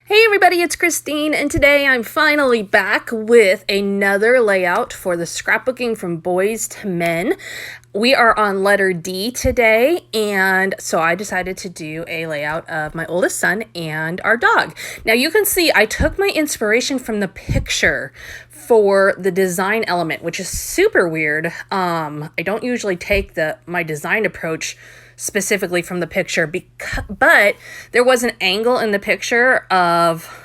Hey everybody, it's Christine, and today I'm finally back with another layout for the scrapbooking from boys to men. We are on letter D today, and so I decided to do a layout of my oldest son and our dog. Now you can see I took my inspiration from the picture for the design element, which is super weird. I don't usually take my design approach specifically from the picture, but there was an angle in the picture of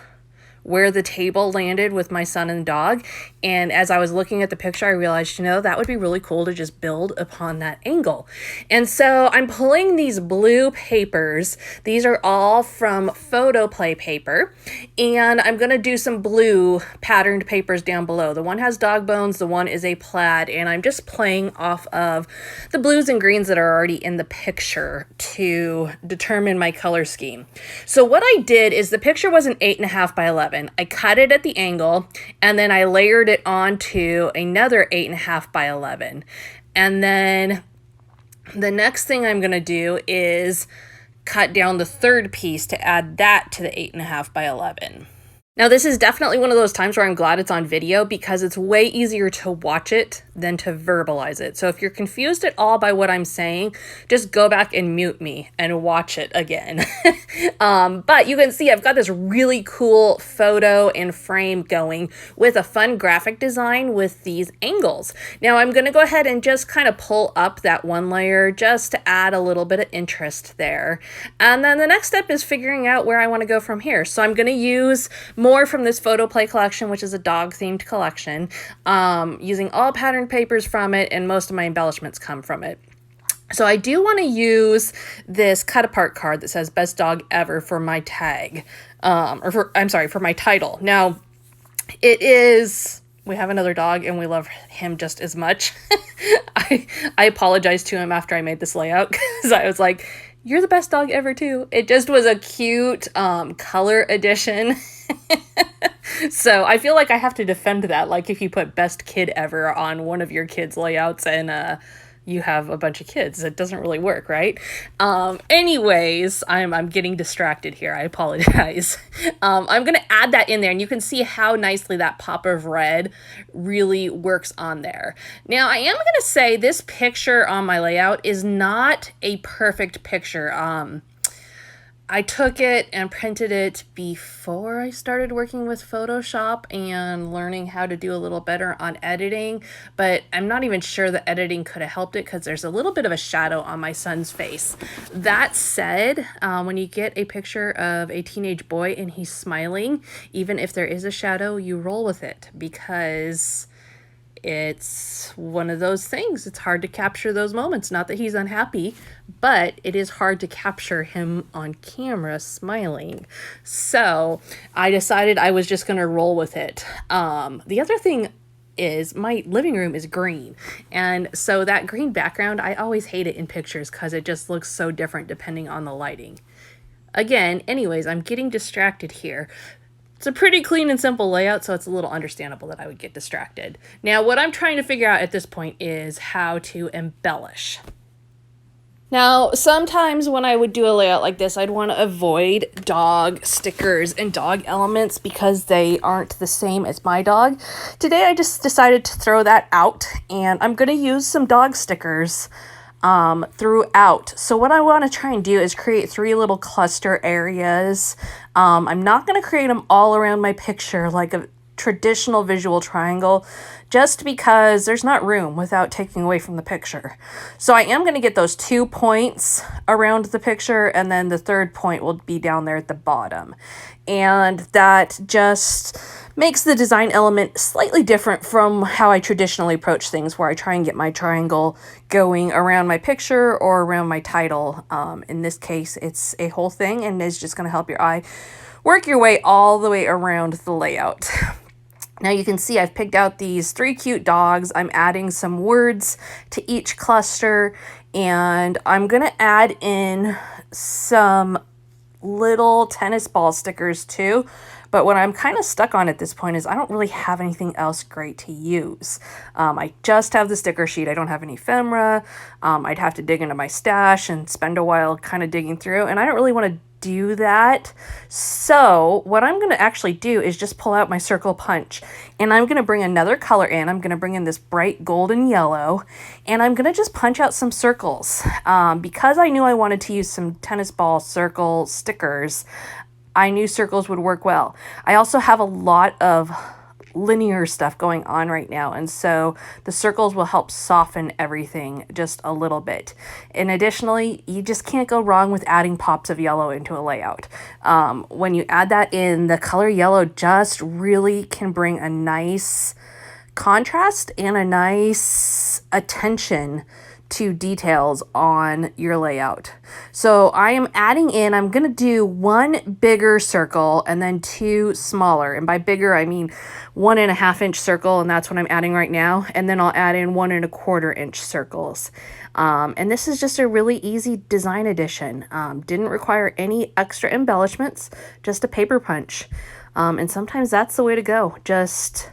where the table landed with my son and dog, and as I was looking at the picture, I realized, that would be really cool to just build upon that angle. And so I'm pulling these blue papers. These are all from photo play paper, and I'm gonna do some blue patterned papers down below. The one has dog bones, the one is a plaid, and I'm just playing off of the blues and greens that are already in the picture to determine my color scheme. So what I did is the picture was an 8.5 by 11. I cut it at the angle, and then I layered it onto another 8.5 by 11. And then the next thing I'm going to do is cut down the third piece to add that to the 8.5 by 11. Now, this is definitely one of those times where I'm glad it's on video because it's way easier to watch it than to verbalize it. So if you're confused at all by what I'm saying, just go back and mute me and watch it again. But you can see I've got this really cool photo and frame going with a fun graphic design with these angles. Now I'm going to go ahead and just kind of pull up that one layer just to add a little bit of interest there. And then the next step is figuring out where I want to go from here. So I'm going to use more from this photo play collection, which is a dog themed collection, using all patterned papers from it, and most of my embellishments come from it. So I do want to use this cut apart card that says best dog ever for my tag, for my title. Now we have another dog and we love him just as much. I apologized to him after I made this layout because I was like, you're the best dog ever too. It just was a cute color addition. So I feel like I have to defend that. Like if you put best kid ever on one of your kids' layouts and you have a bunch of kids, it doesn't really work, right? Anyways, I'm getting distracted here. I apologize. I'm going to add that in there, and you can see how nicely that pop of red really works on there. Now, I am going to say this picture on my layout is not a perfect picture. I took it and printed it before I started working with Photoshop and learning how to do a little better on editing, but I'm not even sure the editing could have helped it because there's a little bit of a shadow on my son's face. That said, when you get a picture of a teenage boy and he's smiling, even if there is a shadow, you roll with it because it's one of those things. It's hard to capture those moments. Not that he's unhappy, but it is hard to capture him on camera smiling. So I decided I was just going to roll with it. The other thing is my living room is green. And so that green background, I always hate it in pictures because it just looks so different depending on the lighting. Again, anyways, I'm getting distracted here. It's a pretty clean and simple layout, so it's a little understandable that I would get distracted. Now, what I'm trying to figure out at this point is how to embellish. Now, sometimes when I would do a layout like this, I'd want to avoid dog stickers and dog elements because they aren't the same as my dog. Today, I just decided to throw that out, and I'm going to use some dog stickers throughout. So what I want to try and do is create 3 little cluster areas. I'm not going to create them all around my picture like a traditional visual triangle, just because there's not room without taking away from the picture. So I am going to get those 2 points around the picture, and then the third point will be down there at the bottom. And that just makes the design element slightly different from how I traditionally approach things, where I try and get my triangle going around my picture or around my title. In this case, it's a whole thing, and it's just going to help your eye work your way all the way around the layout. Now you can see I've picked out these 3 cute dogs. I'm adding some words to each cluster, and I'm going to add in some little tennis ball stickers too. But what I'm kind of stuck on at this point is I don't really have anything else great to use. I just have the sticker sheet. I don't have any ephemera. I'd have to dig into my stash and spend a while kind of digging through. And I don't really want to do that. So what I'm going to actually do is just pull out my circle punch, and I'm going to bring another color in. I'm going to bring in this bright golden yellow, and I'm going to just punch out some circles. Because I knew I wanted to use some tennis ball circle stickers, I knew circles would work well. I also have a lot of linear stuff going on right now, and so the circles will help soften everything just a little bit. And additionally, you just can't go wrong with adding pops of yellow into a layout. When you add that in, the color yellow just really can bring a nice contrast and a nice attention to details on your layout. So I am adding in, I'm going to do one bigger circle and then two smaller. And by bigger, I mean 1.5 inch circle, and that's what I'm adding right now. And then I'll add in 1.25 inch circles. And this is just a really easy design addition. Didn't require any extra embellishments, just a paper punch. And sometimes that's the way to go. Just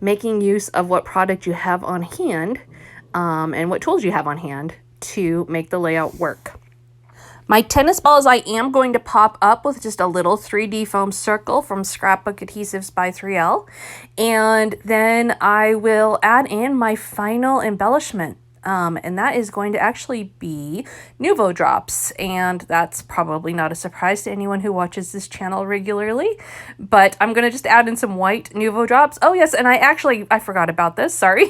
making use of what product you have on hand, and what tools you have on hand to make the layout work. My tennis balls I am going to pop up with just a little 3D foam circle from Scrapbook Adhesives by 3L. And then I will add in my final embellishment. And that is going to actually be Nouveau drops. And that's probably not a surprise to anyone who watches this channel regularly. But I'm going to just add in some white Nouveau drops. Oh yes, and I forgot about this, sorry.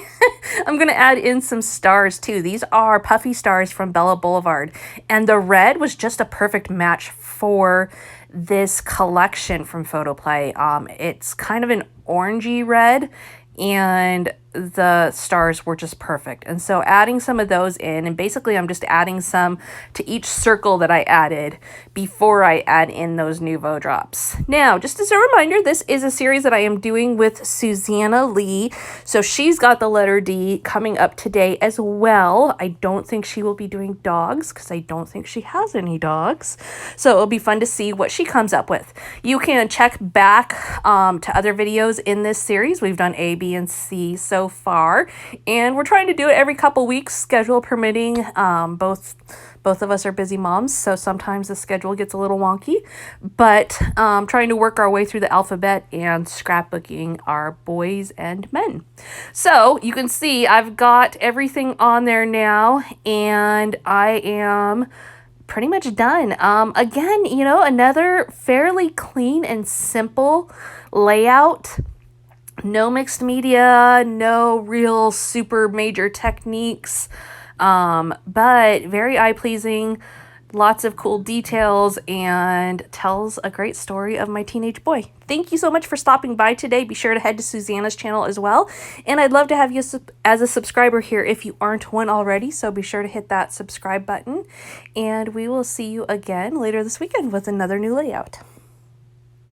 I'm going to add in some stars too. These are puffy stars from Bella Boulevard. And the red was just a perfect match for this collection from Photoplay. It's kind of an orangey red, and the stars were just perfect. And so adding some of those in, and basically I'm just adding some to each circle that I added before I add in those Nouveau drops. Now, just as a reminder, this is a series that I am doing with Susanna Lee. So she's got the letter D coming up today as well. I don't think she will be doing dogs because I don't think she has any dogs. So it'll be fun to see what she comes up with. You can check back to other videos in this series. We've done A, B, and C so far, and we're trying to do it every couple weeks, schedule permitting. Both of us are busy moms, so sometimes the schedule gets a little wonky, but trying to work our way through the alphabet and scrapbooking our boys and men. So you can see I've got everything on there now, and I am pretty much done. Again, you know, another fairly clean and simple layout. No mixed media, no real super major techniques, but very eye-pleasing, lots of cool details, and tells a great story of my teenage boy. Thank you so much for stopping by today. Be sure to head to Susanna's channel as well, and I'd love to have you as a subscriber here if you aren't one already, so be sure to hit that subscribe button, and we will see you again later this weekend with another new layout.